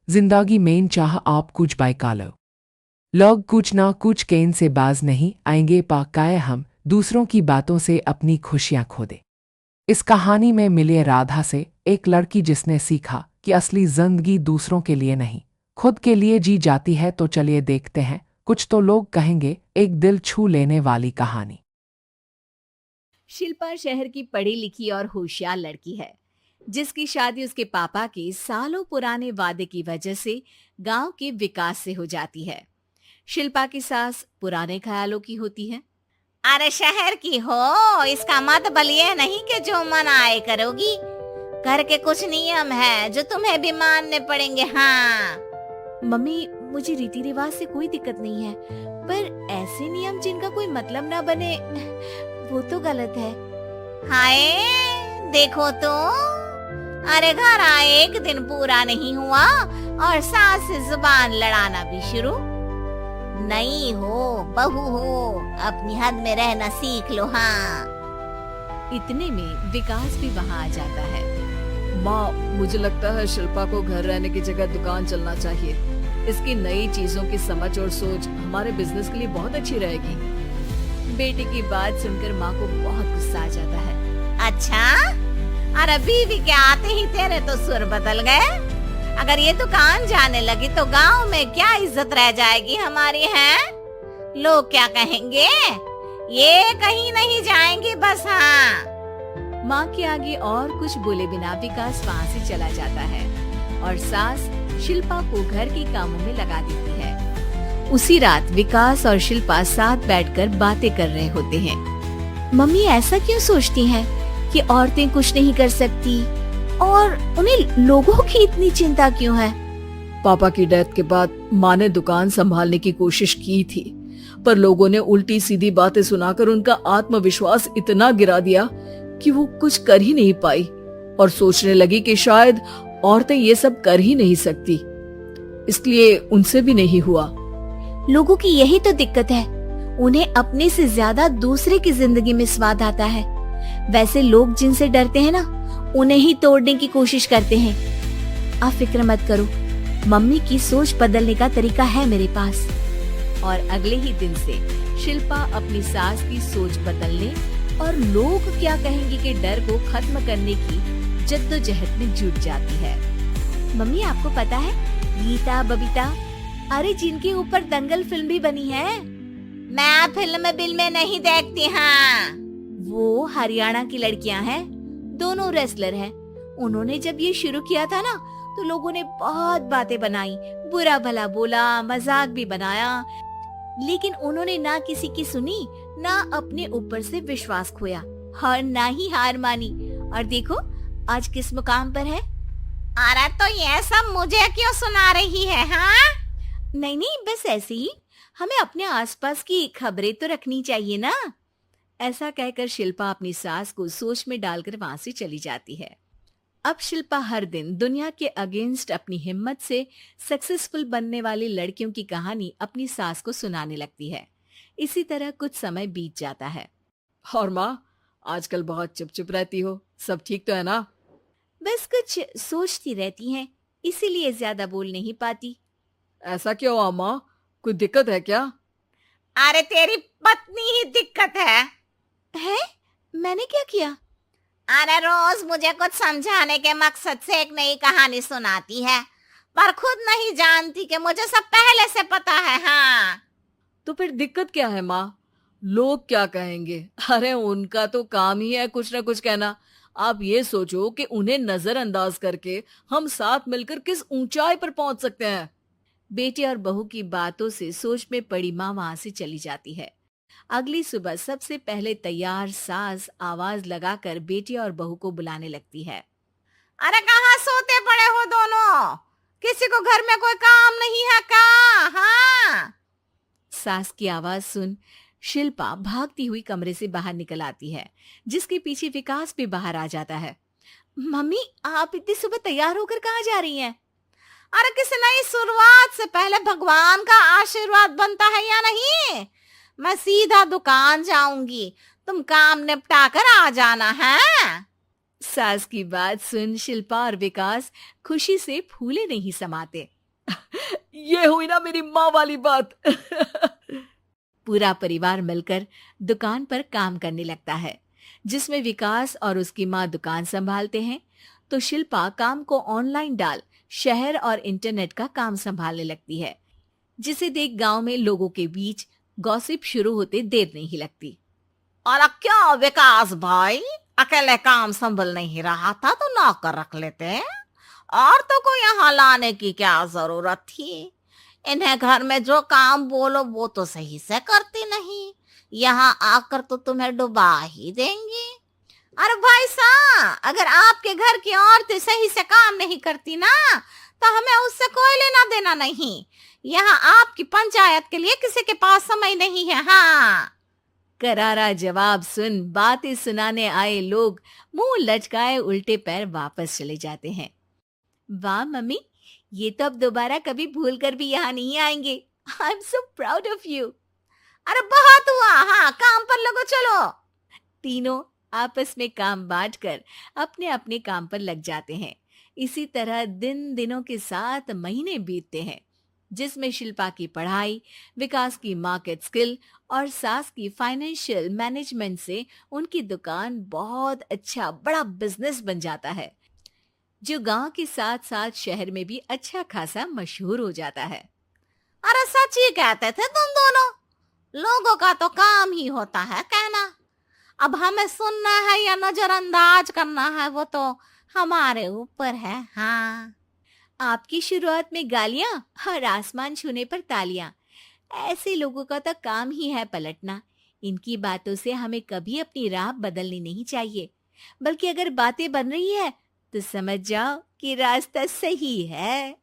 जिंदगी में चाह आप कुछ बायका लो। लोग कुछ ना कुछ कहने से बाज नहीं आएंगे पाकाए हम दूसरों की बातों से अपनी खुशियां खो दे। इस कहानी में मिले राधा से एक लड़की जिसने सीखा कि असली जिंदगी दूसरों के लिए नहीं खुद के लिए जी जाती है। तो चलिए देखते हैं कुछ तो लोग कहेंगे एक दिल छू लेने वाली कहानी। शिल्पा शहर की पढ़ी लिखी और होशियार लड़की है, जिसकी शादी उसके पापा के सालों पुराने वादे की वजह से गांव के विकास से हो जाती है। शिल्पा की सास पुराने ख्यालों की होती है। अरे शहर की हो, इसका मतलब ये नहीं कि जो मन आए करोगी। घर के कुछ नियम है जो तुम्हें भी मानने पड़ेंगे। हाँ मम्मी, मुझे रीति रिवाज से कोई दिक्कत नहीं है, पर ऐसे नियम जिनका कोई मतलब ना बने वो तो गलत है। हाय देखो तो, अरे घर आए एक दिन पूरा नहीं हुआ और सास से जुबान लड़ाना भी शुरू। नहीं हो, बहू हो, अपनी हद में रहना सीख लो। हाँ इतने में विकास भी वहाँ आ जाता है। माँ, मुझे लगता है शिल्पा को घर रहने की जगह दुकान चलना चाहिए। इसकी नई चीजों की समझ और सोच हमारे बिजनेस के लिए बहुत अच्छी रहेगी। बेटे की बात सुनकर माँ को बहुत गुस्सा आ जाता है। अच्छा, अरे बीवी के आते ही तेरे तो सुर बदल गए। अगर ये दुकान जाने लगी तो गांव में क्या इज्जत रह जाएगी हमारी। हैं लोग क्या कहेंगे? ये कहीं नहीं जाएंगी बस। हाँ माँ के आगे और कुछ बोले बिना विकास वहाँ से चला जाता है और सास शिल्पा को घर के कामों में लगा देती है। उसी रात विकास और शिल्पा साथ बैठकर बातें कर रहे होते हैं। मम्मी ऐसा क्यों सोचती हैं कि औरतें कुछ नहीं कर सकती और उन्हें लोगों की इतनी चिंता क्यों है? पापा की डेथ के बाद माँ ने दुकान संभालने की कोशिश की थी, पर लोगों ने उल्टी सीधी बातें सुनाकर उनका आत्मविश्वास इतना गिरा दिया कि वो कुछ कर ही नहीं पाई और सोचने लगी कि शायद औरतें ये सब कर ही नहीं सकती, इसलिए उनसे भी नहीं हुआ। लोगों की यही तो दिक्कत है, उन्हें अपने से ज्यादा दूसरे की जिंदगी में स्वाद आता है। वैसे लोग जिनसे डरते हैं ना, उन्हें ही तोड़ने की कोशिश करते हैं। आप फिक्र मत करो, मम्मी की सोच बदलने का तरीका है मेरे पास। और अगले ही दिन से शिल्पा अपनी सास की सोच बदलने और लोग क्या कहेंगे के डर को खत्म करने की जद्दोजहद में जुट जाती है। मम्मी आपको पता है, गीता बबीता, अरे जिनके ऊपर दंगल फिल्म भी बनी है। मैं फिल्म बिल में नहीं देखती। हाँ वो हरियाणा की लड़कियां हैं, दोनों रेसलर हैं। उन्होंने जब ये शुरू किया था ना, तो लोगों ने बहुत बातें बनाई, बुरा भला बोला, मजाक भी बनाया, लेकिन उन्होंने ना किसी की सुनी, ना अपने ऊपर से विश्वास खोया और ना ही हार मानी। और देखो आज किस मुकाम पर है। अरे तो ये सब मुझे क्यों सुना रही है? हाँ नहीं नहीं, बस ऐसे ही, हमें अपने आसपास की खबरें तो रखनी चाहिए ना। ऐसा कहकर शिल्पा अपनी सास को सोच में डालकर वहां से चली जाती है। अब शिल्पा हर दिन दुनिया के अगेंस्ट अपनी हिम्मत से सक्सेसफुल बनने वाली लड़कियों की कहानी अपनी सास को सुनाने लगती है। इसी तरह कुछ समय बीत जाता है। और माँ, आजकल बहुत चुप चुप रहती हो, सब ठीक तो है ना? बस कुछ सोचती रहती हैं, इसीलिए ज्यादा बोल नहीं पाती। ऐसा क्यों हुआ माँ, कोई दिक्कत है क्या? अरे तेरी पत्नी ही दिक्कत है। मैंने क्या किया? अरे रोज मुझे कुछ समझाने के मकसद से एक नई कहानी सुनाती है, पर खुद नहीं जानती कि मुझे सब पहले से पता है। हाँ तो फिर दिक्कत क्या है माँ? लोग क्या कहेंगे? अरे उनका तो काम ही है कुछ ना कुछ कहना। आप ये सोचो कि उन्हें नजरअंदाज करके हम साथ मिलकर किस ऊंचाई पर पहुंच सकते हैं। बेटे और बहू की बातों से सोच में पड़ी माँ वहां से चली जाती है। अगली सुबह सबसे पहले तैयार सास आवाज लगाकर बेटे और बहू को बुलाने लगती है। अरे कहाँ सोते पड़े हो दोनों? किसी को घर में कोई काम नहीं है क्या? हाँ सास की आवाज सुन शिल्पा भागती हुई कमरे से बाहर निकल आती है, जिसके पीछे विकास भी बाहर आ जाता है। मम्मी, आप इतनी सुबह तैयार होकर कहाँ जा रही हैं? अरे किसी नई शुरुआत से पहले भगवान का आशीर्वाद बनता है या नहीं? मैं सीधा दुकान जाऊंगी, तुम काम निपटा कर आ जाना है। सास की बात सुन शिल्पा और विकास खुशी से फूले नहीं समाते। ये हुई ना मेरी माँ वाली बात। पूरा परिवार मिलकर दुकान पर काम करने लगता है, जिसमें विकास और उसकी माँ दुकान संभालते हैं, तो शिल्पा काम को ऑनलाइन डाल शहर और इंटरनेट का काम संभालने लगती है, जिसे देख गांव में लोगों के बीच गॉसिप शुरू होते देर नहीं लगती। और क्या विकास भाई, अकेले काम संभल नहीं रहा था तो नौकर रख लेते, और तो को यहाँ लाने की क्या जरूरत थी। इन्हें घर में जो काम बोलो वो तो सही से करती नहीं, यहाँ आकर तो तुम्हें डुबा ही देंगी। अरे भाई साहब, अगर आपके घर की औरतें सही से काम नहीं करती ना, तो हमें उससे कोई लेना देना नहीं। यहाँ आपकी पंचायत के लिए किसी के पास समय नहीं है। हाँ, करारा जवाब सुन बातें सुनाने आए लोग मुंह लटकाए उल्टे पैर वापस चले जाते हैं। वाह मम्मी, ये तो अब दोबारा कभी भूल कर भी यहाँ नहीं आएंगे। I am so proud of you. अरे बहुत हुआ, हाँ काम पर लगो चलो। तीनों आपस में काम बांटकर अपने अपने काम पर लग जाते हैं। इसी तरह दिनों के साथ महीने बीतते हैं, जिसमें शिल्पा की पढ़ाई, विकास की मार्केट स्किल और सास की फाइनेंशियल मैनेजमेंट से उनकी दुकान बहुत अच्छा बड़ा बिजनेस बन जाता है, जो गांव के साथ साथ शहर में भी अच्छा खासा मशहूर हो जाता है। अरे सच ही कहते थे तुम दोनों, लोगों का तो काम ही होता है कहना। अब हमें सुनना है या नजरअंदाज करना है वो तो हमारे ऊपर है। हाँ, आपकी शुरुआत में गालियां और आसमान छूने पर तालियां, ऐसे लोगों का तो काम ही है पलटना। इनकी बातों से हमें कभी अपनी राह बदलनी नहीं चाहिए, बल्कि अगर बातें बन रही है तो समझ जाओ कि रास्ता सही है।